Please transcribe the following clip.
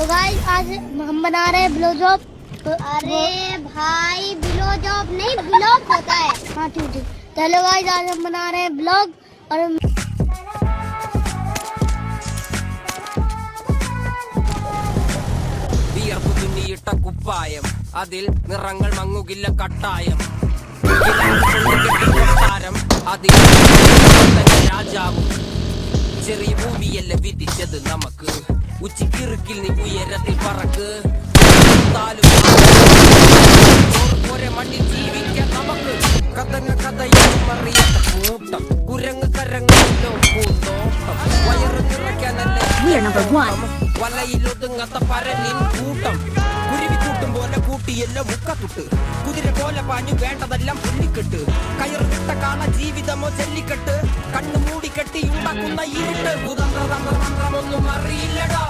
तो गाइस आज हम बना रहे हैं ब्लो जॉब। अरे भाई ब्लो जॉब नहीं ब्लॉग होता है। हाँ ठीक ठीक। चलो गाइस आज हम बना रहे हैं ब्लॉग और തുന്നിയിട്ട കുപ്പായം അതിൽ നിറങ്ങൾ മങ്ങുകില്ല കട്ടായം അതിൽ രാജാവും ചെറിയ ഭൂമിയല്ല വിധിച്ചത് നമുക്ക് ഉച്ചക്കിറുക്കിൽ നീ ഉയരത്തിൽ പറക്ക് ഒരേ മണ്ണിൽ ജീവിക്കാൻ നമുക്ക് കഥയൊന്നും അറിയാത്ത കൂട്ടം കുരങ്ങ് കരങ്ങളിലോ പൂന്തോട്ടം വയറ് നിറയ്ക്കാനല്ലേ വലയിലൊതുങ്ങാത്ത പരലിൻ കൂട്ടം കുരുവി കൂട്ടും പോലെ കൂട്ടിയെല്ലാം മുക്കത്തുട്ട് കുതിര പോലെ പാഞ്ഞു വേണ്ടതെല്ലാം പുള്ളിക്കെട്ട് കയറ് വിട്ട കാണ ജീവിതമോ ജല്ലിക്കെട്ട് കണ്ണു മൂടിക്കെട്ടി ഉണ്ടാക്കുന്ന ഇരുട്ട് കുതന്ത്രമന്ത്രമൊന്നും അറിയില്ലടാ.